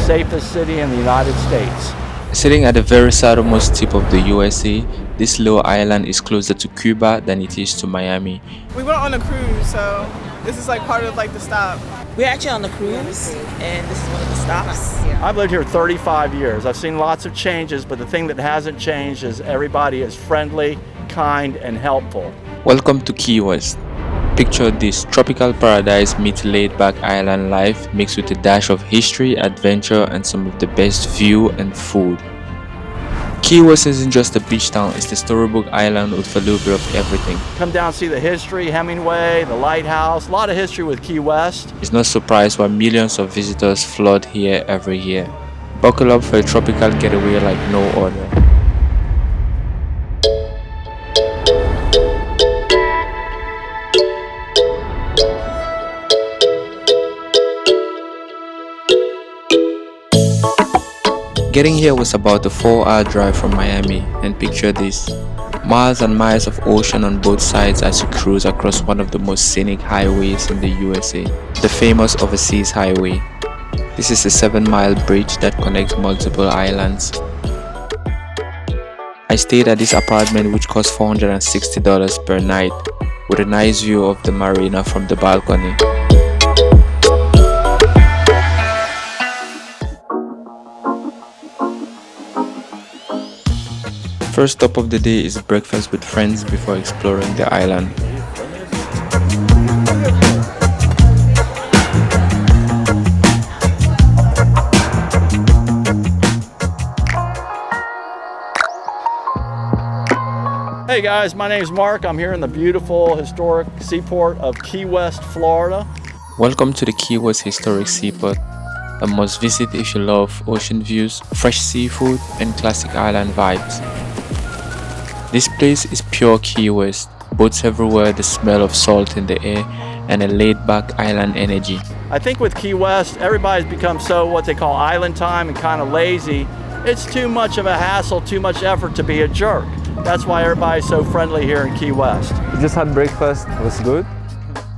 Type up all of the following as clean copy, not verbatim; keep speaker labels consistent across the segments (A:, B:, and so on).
A: safest city in the United States.
B: Sitting at the very southernmost tip of the USA, this little island is closer to Cuba than it is to Miami.
C: We went on a cruise, so this is like part of like the stop.
D: We're actually on the cruise, and this is one of the stops.
A: I've lived here 35 years. I've seen lots of changes, but the thing that hasn't changed is everybody is friendly, kind, and helpful.
B: Welcome to Key West. Picture this tropical paradise meets laid-back island life mixed with a dash of history, adventure, and some of the best view and food. Key West isn't just a beach town, it's the storybook island with a little bit of everything.
A: Come down and see the history, Hemingway, the lighthouse, a lot of history with Key West.
B: It's no surprise why millions of visitors flood here every year. Buckle up for a tropical getaway like no other. Getting here was about a 4-hour drive from Miami, and picture this. Miles and miles of ocean on both sides as you cruise across one of the most scenic highways in the USA, the famous Overseas Highway. This is a 7-mile bridge that connects multiple islands. I stayed at this apartment which cost $460 per night, with a nice view of the marina from the balcony. First stop of the day is breakfast with friends before exploring the island.
A: Hey guys, my name is Mark. I'm here in the beautiful historic seaport of Key West, Florida.
B: Welcome to the Key West Historic Seaport, a must visit if you love ocean views, fresh seafood, and classic island vibes. This place is pure Key West, boats everywhere, the smell of salt in the air, and a laid-back island energy.
A: I think with Key West, everybody's become so what they call island time and kind of lazy. It's too much of a hassle, too much effort to be a jerk. That's why everybody's so friendly here in Key West.
E: We just had breakfast, it was good.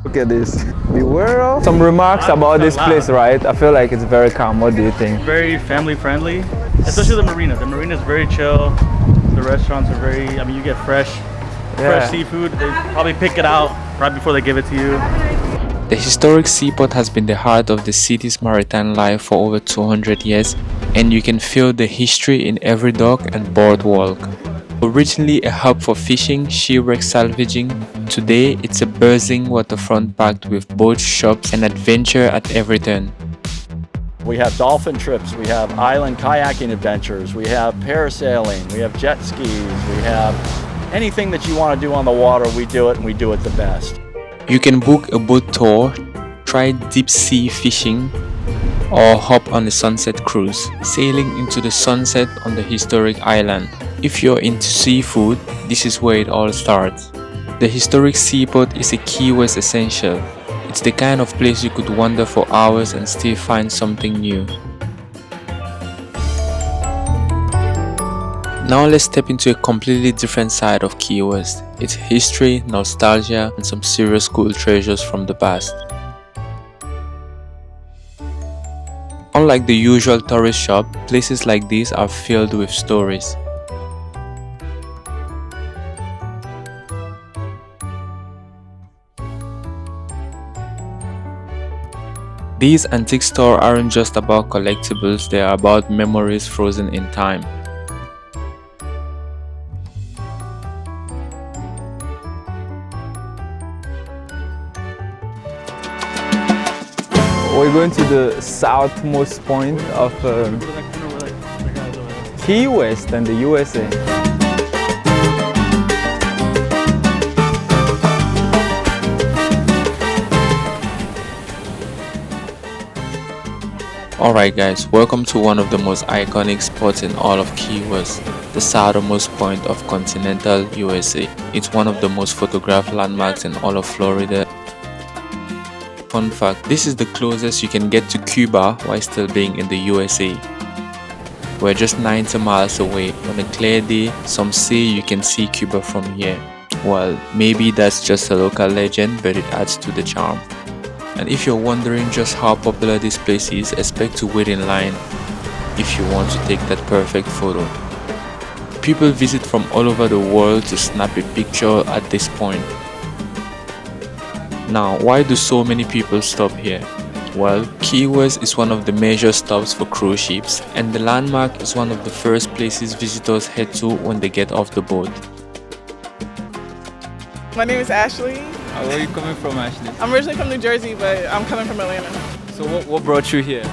E: Look at this. Beware of some remarks about this place, right? I feel like it's very calm. What do you think?
F: Very family friendly, especially the marina. The marina is very chill. The restaurants are very, you get fresh seafood. They probably pick it out right before they give it to you.
B: The historic seaport has been the heart of the city's maritime life for over 200 years, and you can feel the history in every dock and boardwalk. Originally a hub for fishing, shipwreck salvaging, today it's a buzzing waterfront packed with boats, shops, and adventure at every turn.
A: We have dolphin trips, we have island kayaking adventures, we have parasailing, we have jet skis, we have anything that you want to do on the water, we do it, and we do it the best.
B: You can book a boat tour, try deep sea fishing, or hop on a sunset cruise, sailing into the sunset on the historic island. If you're into seafood, this is where it all starts. The historic seaport is a Key West essential. It's the kind of place you could wander for hours and still find something new. Now let's step into a completely different side of Key West. Its history, nostalgia, and some serious cool treasures from the past. Unlike the usual tourist shop, places like these are filled with stories. These antique stores aren't just about collectibles, they are about memories frozen in time.
E: We're going to the southmost point of Key West and the USA.
B: Alright guys, welcome to one of the most iconic spots in all of Key West, the southernmost point of continental USA. It's one of the most photographed landmarks in all of Florida. Fun fact, this is the closest you can get to Cuba while still being in the USA. We're just 90 miles away. On a clear day, some say you can see Cuba from here. Well, maybe that's just a local legend, but it adds to the charm. And if you're wondering just how popular this place is, expect to wait in line. if you want to take that perfect photo. People visit from all over the world to snap a picture at this point. Now, why do so many people stop here? Well, Key West is one of the major stops for cruise ships, and the landmark is one of the first places visitors head to when they get off the boat.
C: My name is Ashley.
E: Where are you coming from, Ashley?
C: I'm originally from New Jersey, but I'm coming from Atlanta.
E: So what brought you here?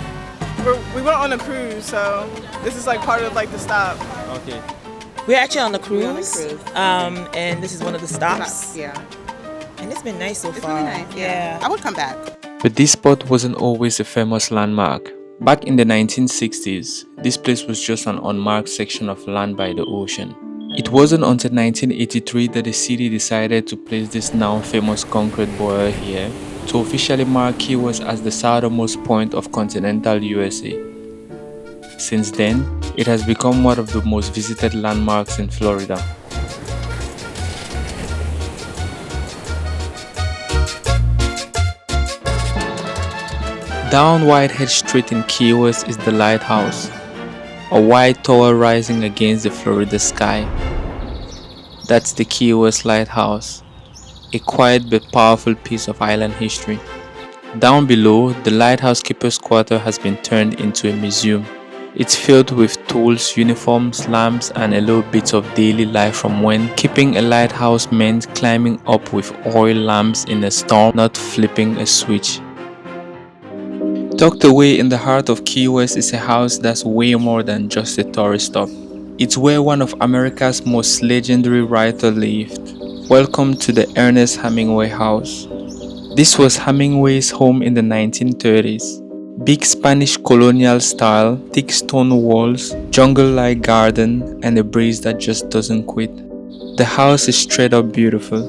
C: We went on a cruise, so this is like part of like the stop.
E: Okay.
D: We're actually on the cruise,
G: We're on a cruise.
D: and this is one of the stops.
G: Yeah.
D: And it's been nice so
G: It's
D: far.
G: really nice. Yeah. I would come back.
B: But this spot wasn't always a famous landmark. Back in the 1960s, this place was just an unmarked section of land by the ocean. It wasn't until 1983 that the city decided to place this now famous concrete buoy here to officially mark Key West as the southernmost point of continental USA. Since then, it has become one of the most visited landmarks in Florida. Down Whitehead Street in Key West is the Lighthouse, a white tower rising against the Florida sky. That's the Key West Lighthouse, a quiet but powerful piece of island history. Down below, the lighthouse keeper's quarter has been turned into a museum. It's filled with tools, uniforms, lamps, and a little bit of daily life from when keeping a lighthouse meant climbing up with oil lamps in a storm, not flipping a switch. Tucked away in the heart of Key West is a house that's way more than just a tourist stop. It's where one of America's most legendary writers lived. Welcome to the Ernest Hemingway house. This was Hemingway's home in the 1930s. Big Spanish colonial style, thick stone walls, jungle-like garden, and a breeze that just doesn't quit. The house is straight up beautiful.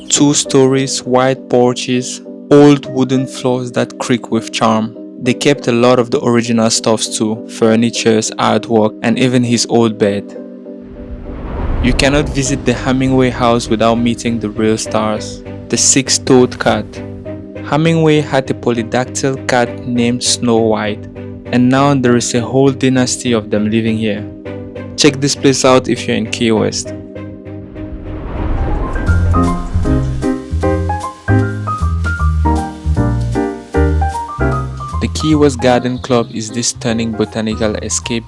B: 2 stories, wide porches, old wooden floors that creak with charm. They kept a lot of the original stuffs too, furnitures, artwork, and even his old bed. You cannot visit the Hemingway house without meeting the real stars, the 6-toed cat. Hemingway had a polydactyl cat named Snow White, and now there is a whole dynasty of them living here. Check this place out if you're in Key West. The Key West Garden Club is this stunning botanical escape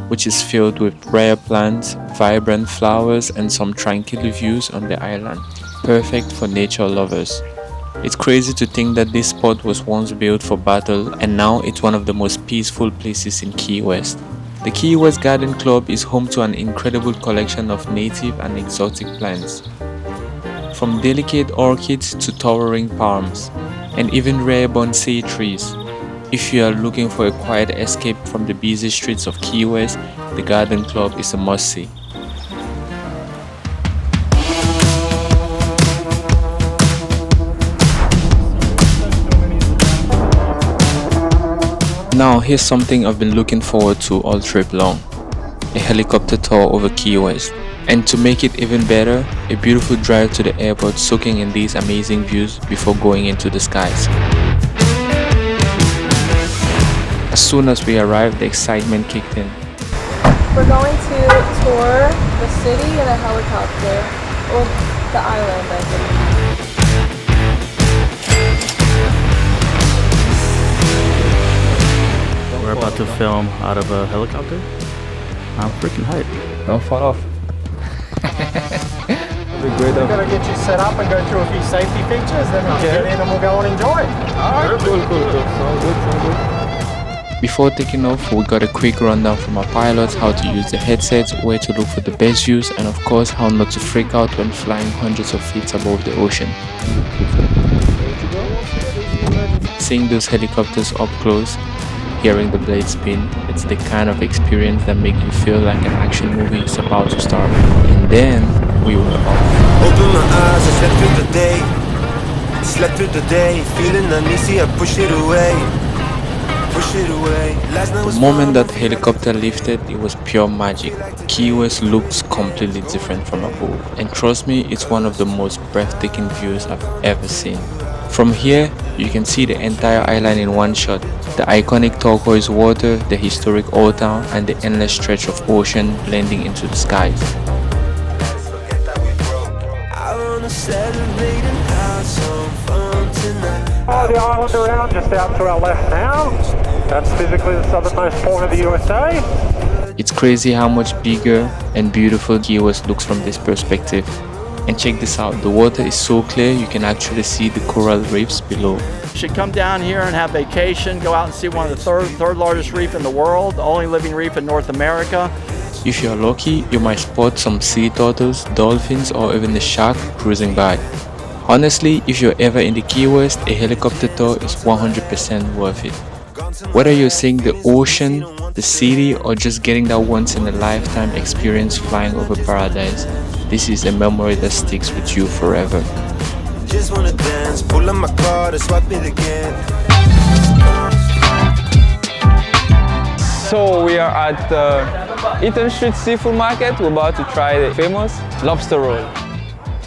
B: which is filled with rare plants, vibrant flowers, and some tranquil views on the island. Perfect for nature lovers. It's crazy to think that this spot was once built for battle and now it's one of the most peaceful places in Key West. The Key West Garden Club is home to an incredible collection of native and exotic plants. From delicate orchids to towering palms, and even rare bonsai trees. If you are looking for a quiet escape from the busy streets of Key West, the Garden Club is a must-see. Now here's something I've been looking forward to all trip long. A helicopter tour over Key West. And to make it even better, a beautiful drive to the airport soaking in these amazing views before going into the skies. As soon as we arrived, the excitement kicked in.
H: We're going to tour the city in a helicopter, or the island, I believe.
F: We're about to film out of a helicopter. I'm freaking hyped.
E: Don't fall off. It'll be great.
I: We're going to get you set up and go through a few safety features, then we'll get in and we'll go and enjoy. All right.
E: Cool. Sounds good.
B: Before taking off, we got a quick rundown from our pilots how to use the headsets, where to look for the best views, and of course how not to freak out when flying hundreds of feet above the ocean. Seeing those helicopters up close, hearing the blades spin, it's the kind of experience that makes you feel like an action movie is about to start. And then we were off.
J: Open my eyes, I slept through the day, feeling uneasy, I push it away.
B: The moment that helicopter lifted, it was pure magic. Key West looks completely different from above, and trust me, it's one of the most breathtaking views I've ever seen. From here, you can see the entire island in one shot. The iconic turquoise water, the historic old town, and the endless stretch of ocean blending into the skies.
I: The island around just out to our left now. That's physically the southernmost point of the USA.
B: It's crazy how much bigger and beautiful Key West looks from this perspective. And check this out, the water is so clear you can actually see the coral reefs below.
A: You should come down here and have vacation, go out and see one of the third largest reef in the world, the only living reef in North America.
B: If you're lucky, you might spot some sea turtles, dolphins, or even a shark cruising by. Honestly, if you're ever in the Key West, a helicopter tour is 100% worth it. Whether you're seeing the ocean, the city, or just getting that once-in-a-lifetime experience flying over paradise, this is a memory that sticks with you forever.
J: Just wanna dance, pull up my car to swipe it again.
E: So we are at the Eaton Street Seafood Market. We're about to try the famous lobster roll.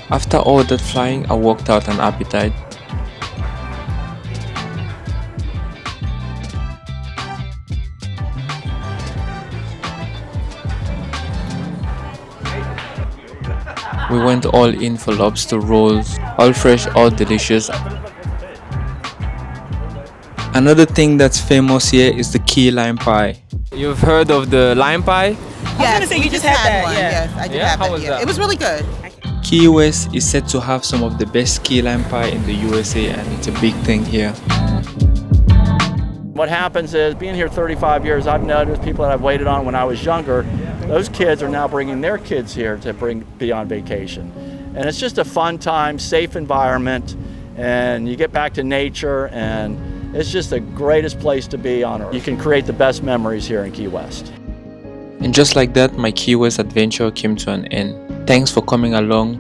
B: After all that flying, I walked out an appetite. We went all in for lobster rolls, all fresh, all delicious. Another thing that's famous here is the key lime pie.
E: You've heard of the lime pie?
D: Yes, we just had that.
G: One.
D: Yeah.
G: Yes, I did
E: Yeah?
G: have
E: How
G: that.
E: was
G: Yeah.
E: that?
G: It was really good.
B: Key West is said to have some of the best key lime pie in the USA, and it's a big thing here.
A: What happens is, being here 35 years, I've noticed people that I've waited on when I was younger, those kids are now bringing their kids here to be on vacation. And it's just a fun time, safe environment, and you get back to nature, and it's just the greatest place to be on earth. You can create the best memories here in Key West.
B: And just like that, my Key West adventure came to an end. Thanks for coming along.